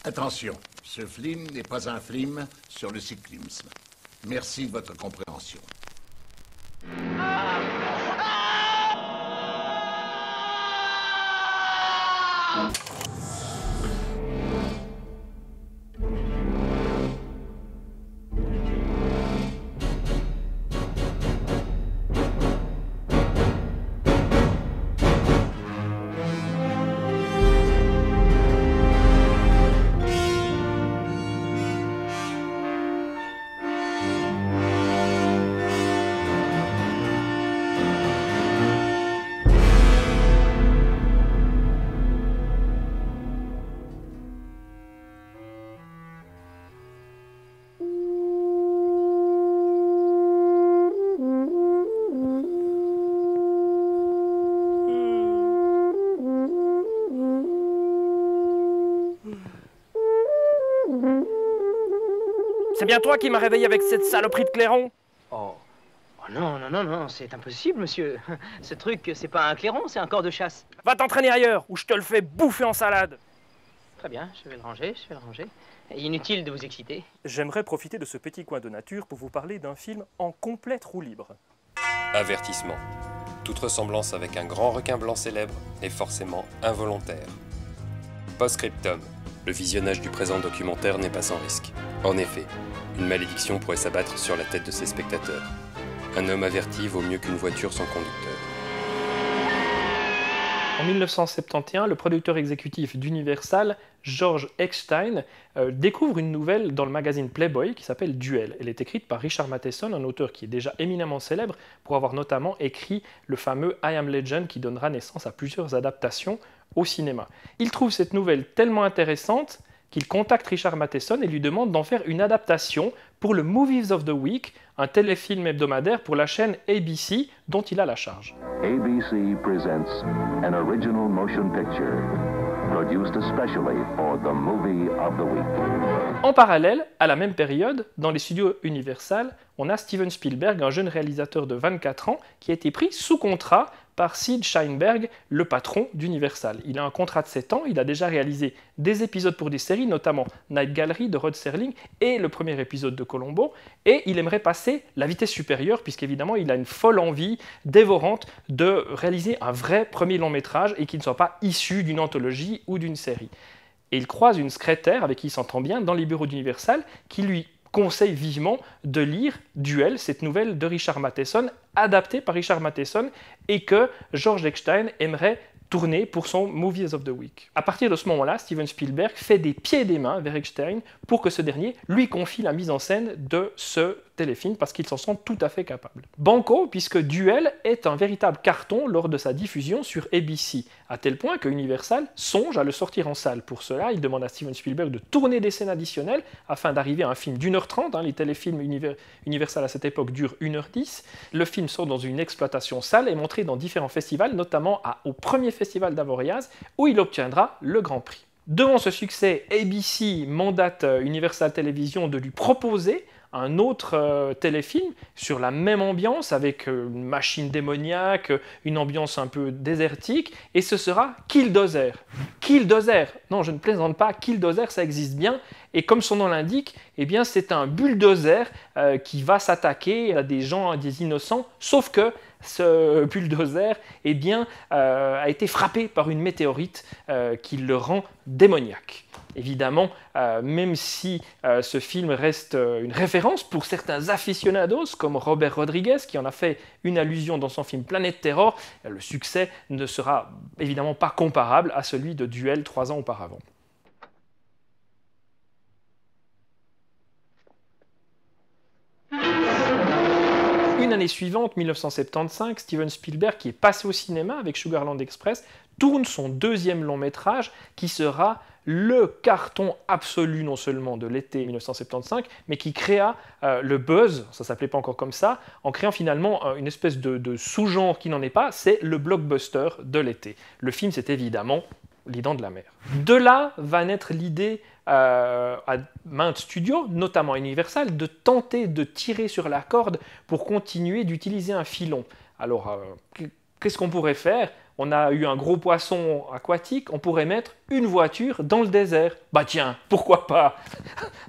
Attention, ce film n'est pas un film sur le cyclisme. Merci de votre compréhension. C'est bien toi qui m'as réveillé avec cette saloperie de clairon? Oh non, non, non, non, c'est impossible, monsieur. Ce truc, c'est pas un clairon, c'est un corps de chasse. Va t'entraîner ailleurs, ou je te le fais bouffer en salade. Très bien, je vais le ranger, je vais le ranger. Inutile de vous exciter. J'aimerais profiter de ce petit coin de nature pour vous parler d'un film en complète roue libre. Avertissement. Toute ressemblance avec un grand requin blanc célèbre est forcément involontaire. Post-scriptum. Le visionnage du présent documentaire n'est pas sans risque. En effet, une malédiction pourrait s'abattre sur la tête de ses spectateurs. Un homme averti vaut mieux qu'une voiture sans conducteur. En 1971, le producteur exécutif d'Universal, George Eckstein, découvre une nouvelle dans le magazine Playboy qui s'appelle Duel. Elle est écrite par Richard Matheson, un auteur qui est déjà éminemment célèbre pour avoir notamment écrit le fameux I Am Legend qui donnera naissance à plusieurs adaptations au cinéma. Il trouve cette nouvelle tellement intéressante qu'il contacte Richard Matheson et lui demande d'en faire une adaptation pour le Movies of the Week, un téléfilm hebdomadaire pour la chaîne ABC dont il a la charge. ABC presents an original motion picture produced especially for the Movie of the Week. En parallèle, à la même période, dans les studios Universal, on a Steven Spielberg, un jeune réalisateur de 24 ans, qui a été pris sous contrat par Sid Sheinberg, le patron d'Universal. Il a un contrat de 7 ans, il a déjà réalisé des épisodes pour des séries, notamment Night Gallery de Rod Serling et le premier épisode de Columbo, et il aimerait passer la vitesse supérieure, puisqu'évidemment il a une folle envie dévorante de réaliser un vrai premier long métrage et qui ne soit pas issu d'une anthologie ou d'une série. Et il croise une secrétaire avec qui il s'entend bien dans les bureaux d'Universal qui lui conseille vivement de lire Duel, cette nouvelle de Richard Matheson, adaptée par Richard Matheson et que George Eckstein aimerait tourner pour son Movies of the Week. À partir de ce moment-là, Steven Spielberg fait des pieds et des mains vers Eckstein pour que ce dernier lui confie la mise en scène de ce téléfilm parce qu'il s'en sent tout à fait capable. Banco, puisque Duel est un véritable carton lors de sa diffusion sur ABC, à tel point que Universal songe à le sortir en salle. Pour cela, il demande à Steven Spielberg de tourner des scènes additionnelles afin d'arriver à un film d'1h30. Les téléfilms Universal à cette époque durent 1h10. Le film sort dans une exploitation salle et est montré dans différents festivals, notamment au premier festival d'Avoriaz, où il obtiendra le Grand Prix. Devant ce succès, ABC mandate Universal Television de lui proposer un autre téléfilm sur la même ambiance, avec une machine démoniaque, une ambiance un peu désertique, et ce sera Killdozer. Killdozer, non je ne plaisante pas, Killdozer ça existe bien, et comme son nom l'indique, eh bien c'est un bulldozer qui va s'attaquer à des gens, à des innocents, sauf que ce bulldozer eh bien, a été frappé par une météorite qui le rend démoniaque. Évidemment, même si ce film reste une référence pour certains aficionados comme Robert Rodriguez qui en a fait une allusion dans son film Planète Terror, le succès ne sera évidemment pas comparable à celui de Duel 3 ans auparavant. Une année suivante, 1975, Steven Spielberg, qui est passé au cinéma avec Sugarland Express, tourne son deuxième long métrage qui sera le carton absolu non seulement de l'été 1975, mais qui créa le buzz, ça ne s'appelait pas encore comme ça, en créant finalement une espèce de sous-genre qui n'en est pas, c'est le blockbuster de l'été. Le film, c'est évidemment Les Dents de la Mer. De là va naître l'idée à maintes studios, notamment Universal, de tenter de tirer sur la corde pour continuer d'utiliser un filon. Alors, Qu'est-ce qu'on pourrait faire? On a eu un gros poisson aquatique, on pourrait mettre une voiture dans le désert. Bah tiens, pourquoi pas?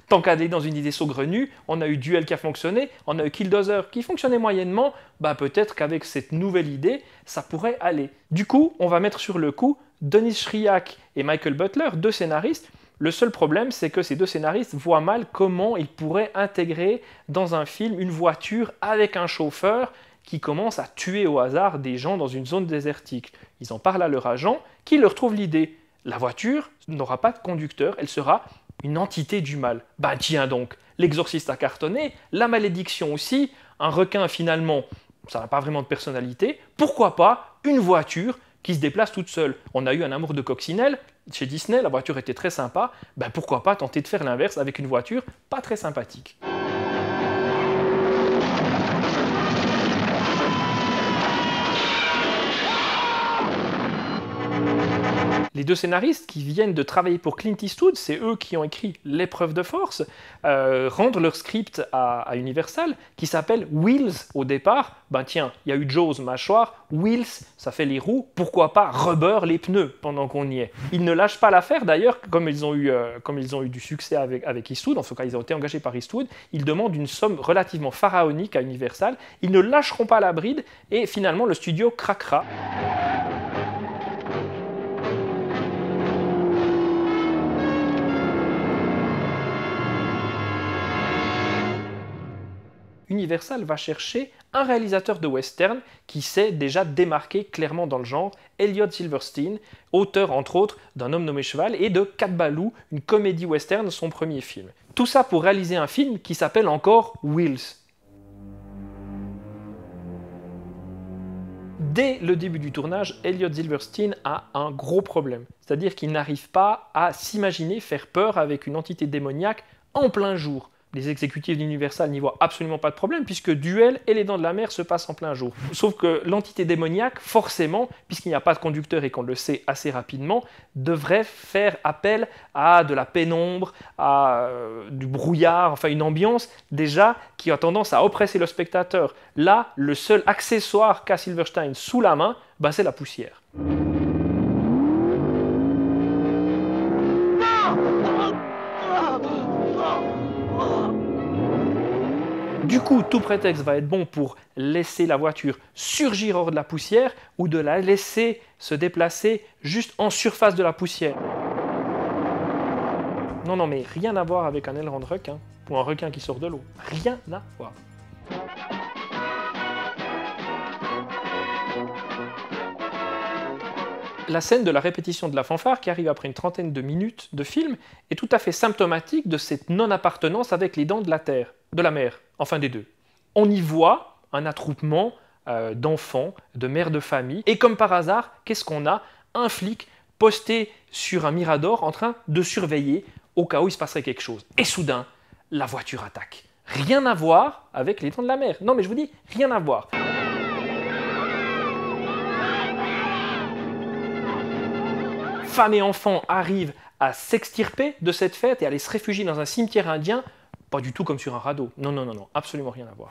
Tant qu'à aller dans une idée saugrenue, on a eu Duel qui a fonctionné, on a eu Killdozer qui fonctionnait moyennement, bah peut-être qu'avec cette nouvelle idée, ça pourrait aller. Du coup, on va mettre sur le coup Denis Schriak et Michael Butler, 2 scénaristes. Le seul problème, c'est que ces 2 scénaristes voient mal comment ils pourraient intégrer dans un film une voiture avec un chauffeur qui commence à tuer au hasard des gens dans une zone désertique. Ils en parlent à leur agent, qui leur trouve l'idée. La voiture n'aura pas de conducteur, elle sera une entité du mal. Bah tiens donc, l'exorciste a cartonné, la malédiction aussi, un requin finalement, ça n'a pas vraiment de personnalité, pourquoi pas une voiture qui se déplace toute seule? On a eu un amour de coccinelle, chez Disney, la voiture était très sympa, bah pourquoi pas tenter de faire l'inverse avec une voiture pas très sympathique. Les 2 scénaristes qui viennent de travailler pour Clint Eastwood, c'est eux qui ont écrit L'épreuve de force, rendent leur script à Universal, qui s'appelle Wheels au départ. Ben tiens, il y a eu Jaws, mâchoire, Wheels, ça fait les roues, pourquoi pas Rubber, les pneus, pendant qu'on y est. Ils ne lâchent pas l'affaire d'ailleurs, comme ils ont eu du succès avec Eastwood, en tout cas ils ont été engagés par Eastwood, ils demandent une somme relativement pharaonique à Universal, ils ne lâcheront pas la bride, et finalement le studio craquera. Universal va chercher un réalisateur de western qui s'est déjà démarqué clairement dans le genre, Elliot Silverstein, auteur entre autres d'Un homme nommé Cheval et de Cat Ballou, une comédie western, son premier film. Tout ça pour réaliser un film qui s'appelle encore Wheels. Dès le début du tournage, Elliot Silverstein a un gros problème, c'est-à-dire qu'il n'arrive pas à s'imaginer faire peur avec une entité démoniaque en plein jour. Les exécutifs d'Universal n'y voient absolument pas de problème puisque Duel et Les Dents de la Mer se passent en plein jour. Sauf que l'entité démoniaque, forcément, puisqu'il n'y a pas de conducteur et qu'on le sait assez rapidement, devrait faire appel à de la pénombre, à du brouillard, enfin une ambiance déjà qui a tendance à oppresser le spectateur. Là, le seul accessoire qu'a Silverstein sous la main, bah, c'est la poussière. Du coup, tout prétexte va être bon pour laisser la voiture surgir hors de la poussière ou de la laisser se déplacer juste en surface de la poussière. Non, mais rien à voir avec un aileron de requin ou un requin qui sort de l'eau. Rien à voir. La scène de la répétition de la fanfare, qui arrive après une trentaine de minutes de film, est tout à fait symptomatique de cette non-appartenance avec les dents de la mer, enfin des deux. On y voit un attroupement d'enfants, de mères de famille, et comme par hasard, qu'est-ce qu'on a? Un flic posté sur un mirador en train de surveiller au cas où il se passerait quelque chose. Et soudain, la voiture attaque. Rien à voir avec les dents de la mer. Non mais je vous dis, rien à voir. Femmes et enfants arrivent à s'extirper de cette fête et à aller se réfugier dans un cimetière indien, pas du tout comme sur un radeau. Non, absolument rien à voir.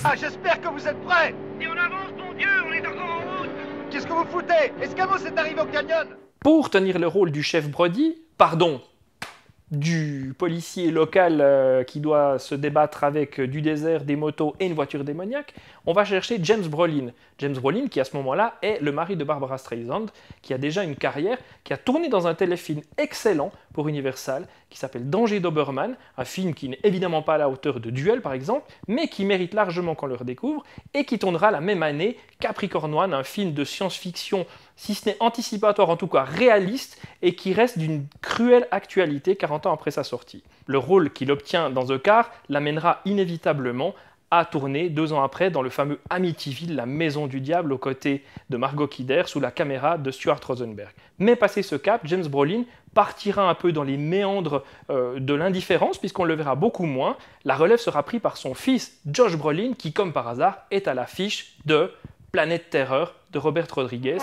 Ah, j'espère que vous êtes prêts! Et on avance, mon Dieu, on est encore en route! Qu'est-ce que vous foutez? Escamots est arrivé au canyon! Pour tenir le rôle du chef Brody, du policier local qui doit se débattre avec du désert, des motos et une voiture démoniaque, on va chercher James Brolin. James Brolin qui à ce moment-là est le mari de Barbara Streisand, qui a déjà une carrière, qui a tourné dans un téléfilm excellent pour Universal, qui s'appelle Danger Doberman, un film qui n'est évidemment pas à la hauteur de Duel par exemple, mais qui mérite largement qu'on le redécouvre, et qui tournera la même année Capricorn One, un film de science-fiction, si ce n'est anticipatoire, en tout cas réaliste, et qui reste d'une cruelle actualité 40 ans après sa sortie. Le rôle qu'il obtient dans The Car l'amènera inévitablement à tourner 2 ans après dans le fameux Amityville, la maison du diable, aux côtés de Margot Kidder, sous la caméra de Stuart Rosenberg. Mais passé ce cap, James Brolin partira un peu dans les méandres de l'indifférence, puisqu'on le verra beaucoup moins. La relève sera prise par son fils, Josh Brolin, qui, comme par hasard, est à l'affiche de Planète Terreur de Robert Rodriguez.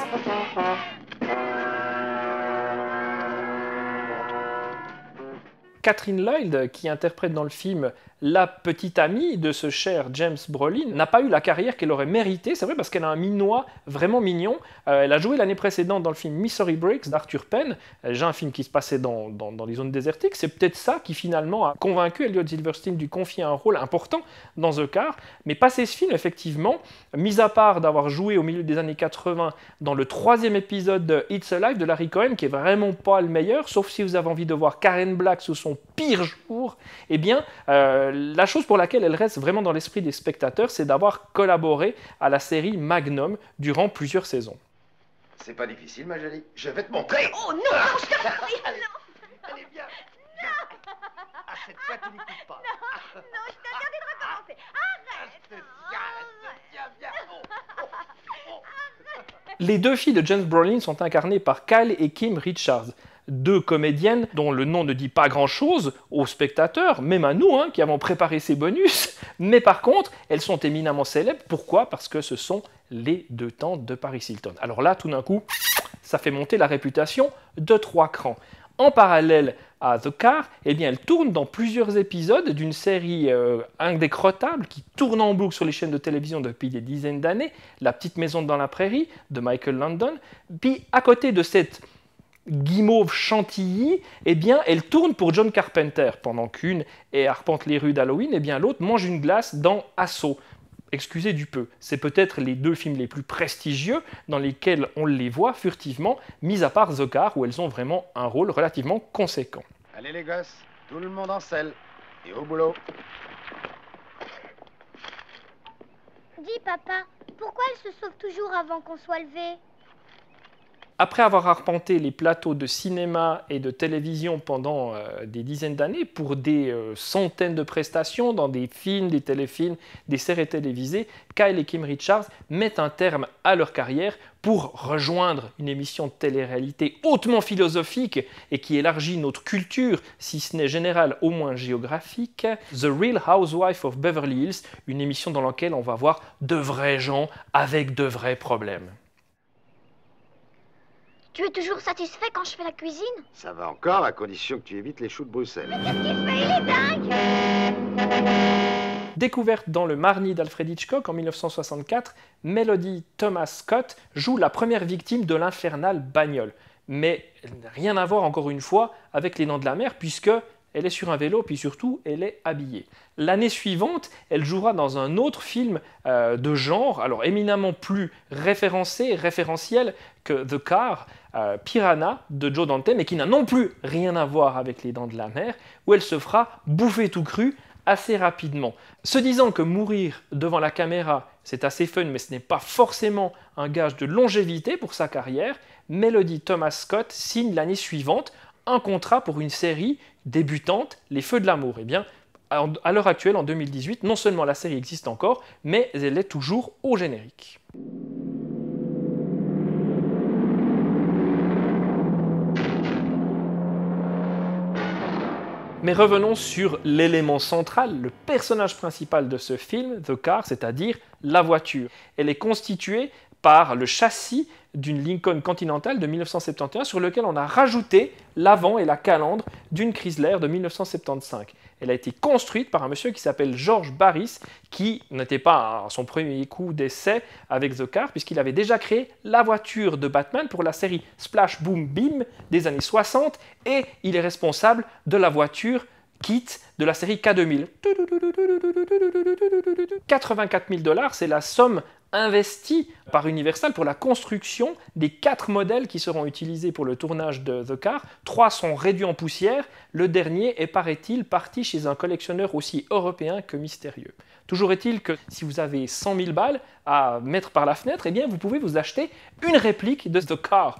Catherine Lloyd, qui interprète dans le film la petite amie de ce cher James Brolin n'a pas eu la carrière qu'elle aurait méritée. C'est vrai parce qu'elle a un minois vraiment mignon. Elle a joué l'année précédente dans le film Missouri Breaks d'Arthur Penn, déjà un film qui se passait dans les zones désertiques. C'est peut-être ça qui finalement a convaincu Elliot Silverstein de lui confier un rôle important dans The Car. Mais passé ce film, effectivement, mis à part d'avoir joué au milieu des années 80 dans le 3e épisode de It's Alive de Larry Cohen, qui est vraiment pas le meilleur, sauf si vous avez envie de voir Karen Black sous son pire jour, eh bien, la chose pour laquelle elle reste vraiment dans l'esprit des spectateurs, c'est d'avoir collaboré à la série Magnum durant plusieurs saisons. C'est pas difficile, ma jolie. Je vais te montrer. Oh non, non, je t'en prie, non. Allez, viens. Viens. Ah, cette fois, tu n'y coupes pas. Non, je t'interdis de recommencer. Arrête. Viens. Les deux filles de James Brolin sont incarnées par Kyle et Kim Richards, deux comédiennes dont le nom ne dit pas grand-chose aux spectateurs, même à nous qui avons préparé ces bonus, mais par contre, elles sont éminemment célèbres. Pourquoi ? Parce que ce sont les deux tantes de Paris Hilton. Alors là, tout d'un coup, ça fait monter la réputation de 3 crans. En parallèle à The Car, eh bien, elle tourne dans plusieurs épisodes d'une série indécrottable qui tourne en boucle sur les chaînes de télévision depuis des dizaines d'années, La petite maison dans la prairie de Michael Landon. Puis à côté de cette guimauve chantilly, eh bien, elle tourne pour John Carpenter pendant qu'une arpente les rues d'Halloween, eh bien l'autre mange une glace dans Assaut. Excusez du peu, c'est peut-être les deux films les plus prestigieux dans lesquels on les voit furtivement, mis à part The Car où elles ont vraiment un rôle relativement conséquent. Allez, les gosses, tout le monde en selle. Et au boulot. Dis, papa, pourquoi elle se sauve toujours avant qu'on soit levé? Après avoir arpenté les plateaux de cinéma et de télévision pendant des dizaines d'années pour des centaines de prestations dans des films, des téléfilms, des séries télévisées, Kyle et Kim Richards mettent un terme à leur carrière pour rejoindre une émission de télé-réalité hautement philosophique et qui élargit notre culture, si ce n'est générale, au moins géographique, The Real Housewives of Beverly Hills, une émission dans laquelle on va voir de vrais gens avec de vrais problèmes. Tu es toujours satisfait quand je fais la cuisine? Ça va encore, à condition que tu évites les choux de Bruxelles. Mais qu'est-ce qu'il fait? Il est dingue! Découverte dans le Marnie d'Alfred Hitchcock en 1964, Melody Thomas Scott joue la première victime de l'infernale bagnole. Mais rien à voir encore une fois avec Les Dents de la Mer puisque elle est sur un vélo, puis surtout, elle est habillée. L'année suivante, elle jouera dans un autre film de genre, alors éminemment plus référentiel que The Car, Piranha, de Joe Dante, mais qui n'a non plus rien à voir avec Les Dents de la Mer, où elle se fera bouffer tout cru assez rapidement. Se disant que mourir devant la caméra, c'est assez fun, mais ce n'est pas forcément un gage de longévité pour sa carrière, Melody Thomas Scott signe l'année suivante un contrat pour une série débutante, Les Feux de l'amour. Eh bien, à l'heure actuelle, en 2018, non seulement la série existe encore, mais elle est toujours au générique. Mais revenons sur l'élément central, le personnage principal de ce film, The Car, c'est-à-dire la voiture. Elle est constituée par le châssis d'une Lincoln Continental de 1971 sur lequel on a rajouté l'avant et la calandre d'une Chrysler de 1975. Elle a été construite par un monsieur qui s'appelle George Barris, qui n'était pas à son premier coup d'essai avec The Car, puisqu'il avait déjà créé la voiture de Batman pour la série Splash Boom Beam des années 60, et il est responsable de la voiture Kit de la série K2000. 84 000 $, c'est la somme investie par Universal pour la construction des 4 modèles qui seront utilisés pour le tournage de The Car. 3 sont réduits en poussière, le dernier est, paraît-il, parti chez un collectionneur aussi européen que mystérieux. Toujours est-il que si vous avez 100 000 balles à mettre par la fenêtre, eh bien vous pouvez vous acheter une réplique de The Car.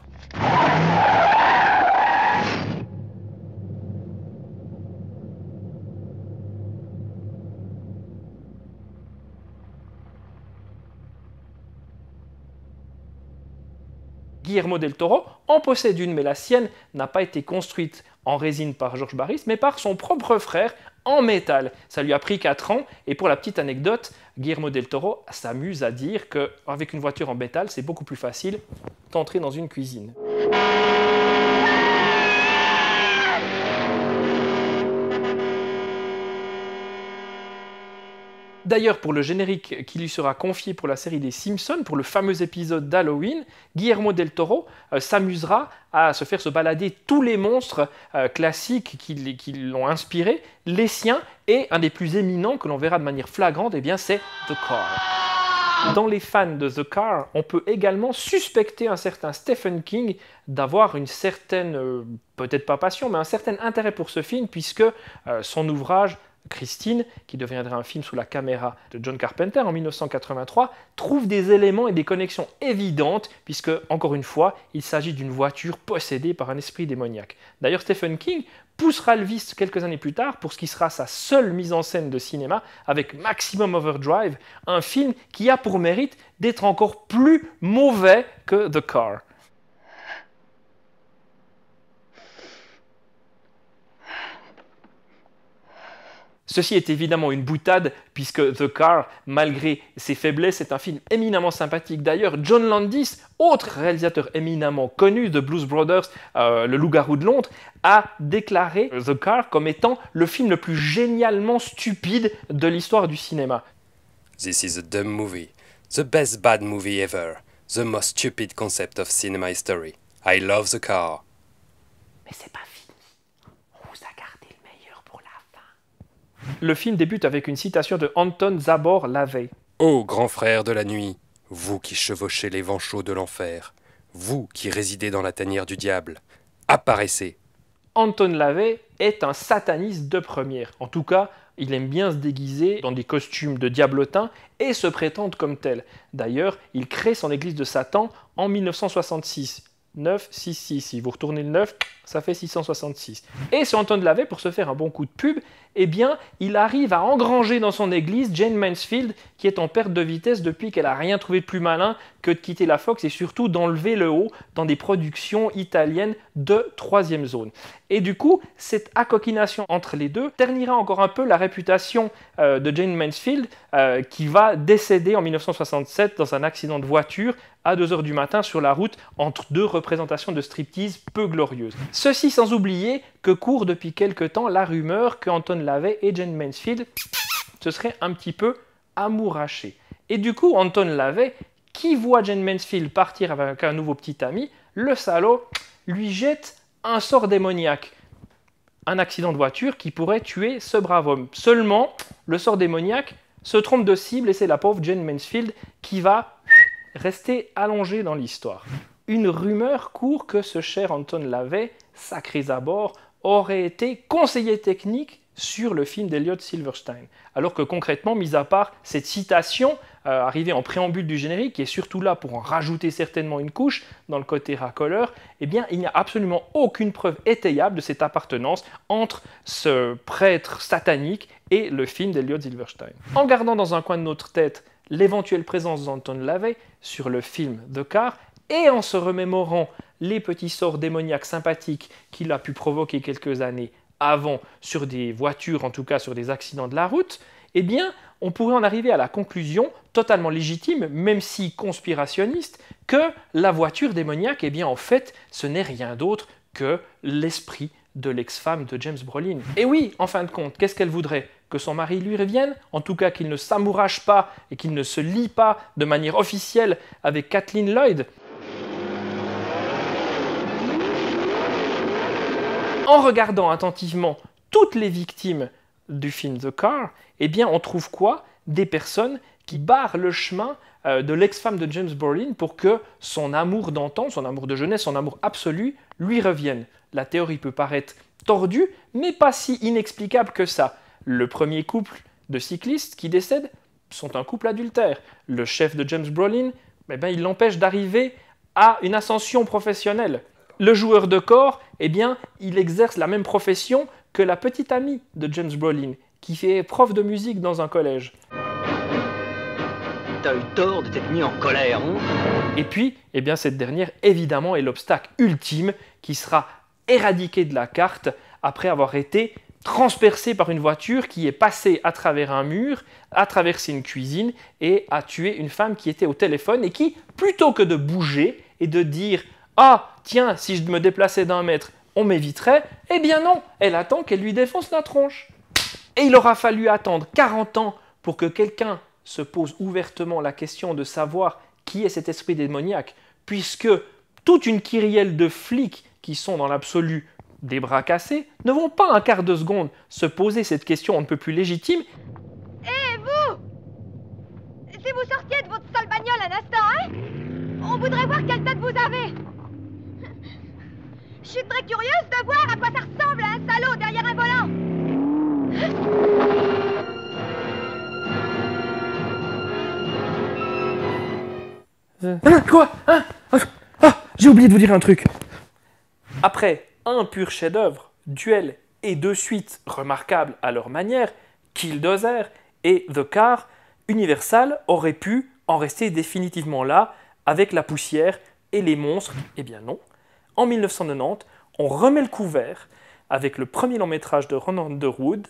Guillermo del Toro en possède une, mais la sienne n'a pas été construite en résine par George Barris, mais par son propre frère en métal. Ça lui a pris 4 ans, et pour la petite anecdote, Guillermo del Toro s'amuse à dire qu'avec une voiture en métal, c'est beaucoup plus facile d'entrer dans une cuisine. D'ailleurs, pour le générique qui lui sera confié pour la série des Simpsons, pour le fameux épisode d'Halloween, Guillermo del Toro s'amusera à se faire se balader tous les monstres classiques qui l'ont inspiré, les siens, et un des plus éminents que l'on verra de manière flagrante, eh bien, c'est The Car. Dans les fans de The Car, on peut également suspecter un certain Stephen King d'avoir une certaine, peut-être pas passion, mais un certain intérêt pour ce film, puisque son ouvrage Christine, qui deviendra un film sous la caméra de John Carpenter en 1983, trouve des éléments et des connexions évidentes, puisque, encore une fois, il s'agit d'une voiture possédée par un esprit démoniaque. D'ailleurs, Stephen King poussera le vice quelques années plus tard pour ce qui sera sa seule mise en scène de cinéma avec Maximum Overdrive, un film qui a pour mérite d'être encore plus mauvais que The Car. Ceci est évidemment une boutade, puisque The Car, malgré ses faiblesses, est un film éminemment sympathique. D'ailleurs, John Landis, autre réalisateur éminemment connu de Blues Brothers, Le Loup-garou de Londres, a déclaré The Car comme étant le film le plus génialement stupide de l'histoire du cinéma. This is a dumb movie. The best bad movie ever. The most stupid concept of cinema history. I love The Car. Mais c'est pas fini. On vous a gardé le meilleur pour la fin. Le film débute avec une citation de Anton Zabor Lavey. Ô grand frère de la nuit, vous qui chevauchez les vents chauds de l'enfer, vous qui résidez dans la tanière du diable, apparaissez. Anton Lavey est un sataniste de première. En tout cas, il aime bien se déguiser dans des costumes de diablotin et se prétendre comme tel. D'ailleurs, il crée son église de Satan en 1966. 966. Si vous retournez le 9, ça fait 666. Et sur Anton Lavey, pour se faire un bon coup de pub, eh bien, il arrive à engranger dans son église Jane Mansfield, qui est en perte de vitesse depuis qu'elle n'a rien trouvé de plus malin que de quitter la Fox et surtout d'enlever le haut dans des productions italiennes de troisième zone. Et du coup, cette accoquination entre les deux ternira encore un peu la réputation de Jane Mansfield, qui va décéder en 1967 dans un accident de voiture à 2h du matin sur la route entre deux représentations de striptease peu glorieuses. Ceci sans oublier que court depuis quelque temps la rumeur que Anton Lavey et Jane Mansfield se seraient un petit peu amourachés. Et du coup, Anton Lavey, qui voit Jane Mansfield partir avec un nouveau petit ami, le salaud lui jette un sort démoniaque. Un accident de voiture qui pourrait tuer ce brave homme. Seulement, le sort démoniaque se trompe de cible et c'est la pauvre Jane Mansfield qui va rester allongée dans l'histoire. Une rumeur court que ce cher Anton Lavey, sacré Zabor, aurait été conseiller technique sur le film d'Elliot Silverstein. Alors que concrètement, mis à part cette citation arrivée en préambule du générique, qui est surtout là pour en rajouter certainement une couche dans le côté racoleur, eh bien, il n'y a absolument aucune preuve étayable de cette appartenance entre ce prêtre satanique et le film d'Elliot Silverstein. En gardant dans un coin de notre tête l'éventuelle présence d'Anton Lavey sur le film The Car, et en se remémorant les petits sorts démoniaques sympathiques qu'il a pu provoquer quelques années avant sur des voitures, en tout cas sur des accidents de la route, eh bien, on pourrait en arriver à la conclusion, totalement légitime, même si conspirationniste, que la voiture démoniaque, eh bien, en fait, ce n'est rien d'autre que l'esprit de l'ex-femme de James Brolin. Et oui, en fin de compte, qu'est-ce qu'elle voudrait? Que son mari lui revienne? En tout cas, qu'il ne s'amourache pas et qu'il ne se lie pas de manière officielle avec Kathleen Lloyd? En regardant attentivement toutes les victimes du film The Car, eh bien, on trouve quoi? Des personnes qui barrent le chemin de l'ex-femme de James Brolin pour que son amour d'antan, son amour de jeunesse, son amour absolu lui revienne. La théorie peut paraître tordue, mais pas si inexplicable que ça. Le premier couple de cyclistes qui décèdent sont un couple adultère. Le chef de James Brolin, eh bien, il l'empêche d'arriver à une ascension professionnelle. Le joueur de corps, eh bien, il exerce la même profession que la petite amie de James Brolin, qui fait prof de musique dans un collège. T'as eu tort de t'être mis en colère, hein? Et puis, eh bien, cette dernière, évidemment, est l'obstacle ultime qui sera éradiqué de la carte après avoir été transpercé par une voiture qui est passée à travers un mur, a traversé une cuisine et a tué une femme qui était au téléphone et qui, plutôt que de bouger et de dire « Ah, tiens, si je me déplaçais d'1 mètre, on m'éviterait », eh bien non, elle attend qu'elle lui défonce la tronche. Et il aura fallu attendre 40 ans pour que quelqu'un se pose ouvertement la question de savoir qui est cet esprit démoniaque, puisque toute une kyrielle de flics qui sont dans l'absolu des bras cassés ne vont pas un quart de seconde se poser cette question on ne peut plus légitime. Et vous? Si vous sortiez de votre sale bagnole un instant, hein? On voudrait voir quelle tête vous avez. Je suis très curieuse de voir à quoi ça ressemble à un salaud derrière un volant. Quoi? J'ai oublié de vous dire un truc. Après un pur chef-d'œuvre, Duel et deux suites remarquables à leur manière, Killdozer et The Car, Universal aurait pu en rester définitivement là avec la poussière et les monstres. Eh bien non. En 1990, on remet le couvert avec le premier long métrage de Ron Underwood,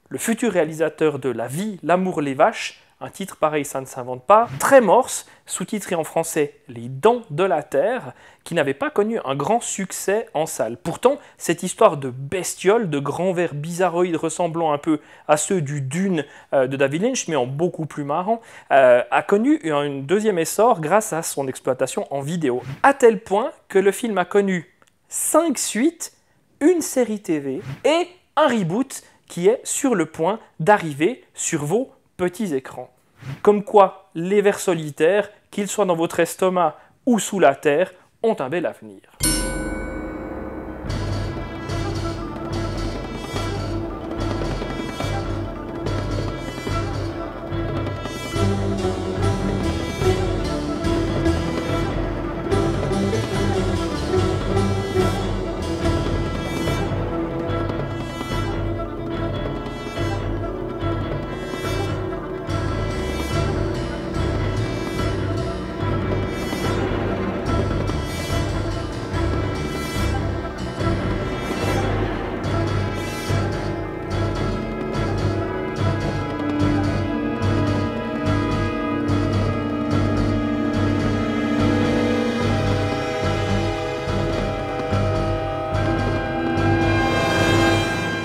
le futur réalisateur de La vie, l'amour, les vaches, un titre pareil, ça ne s'invente pas, très morse, sous-titré en français Les dents de la terre, qui n'avait pas connu un grand succès en salle. Pourtant, cette histoire de bestioles, de grands vers bizarroïdes ressemblant un peu à ceux du Dune de David Lynch, mais en beaucoup plus marrant, a connu un deuxième essor grâce à son exploitation en vidéo. À tel point que le film a connu 5 suites, une série TV et un reboot qui est sur le point d'arriver sur vos petits écrans. Comme quoi, les vers solitaires, qu'ils soient dans votre estomac ou sous la terre, ont un bel avenir.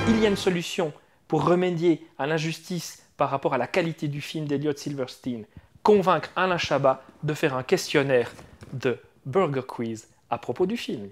Il y a une solution pour remédier à l'injustice par rapport à la qualité du film d'Elliot Silverstein. Convaincre Alain Chabat de faire un questionnaire de Burger Quiz à propos du film.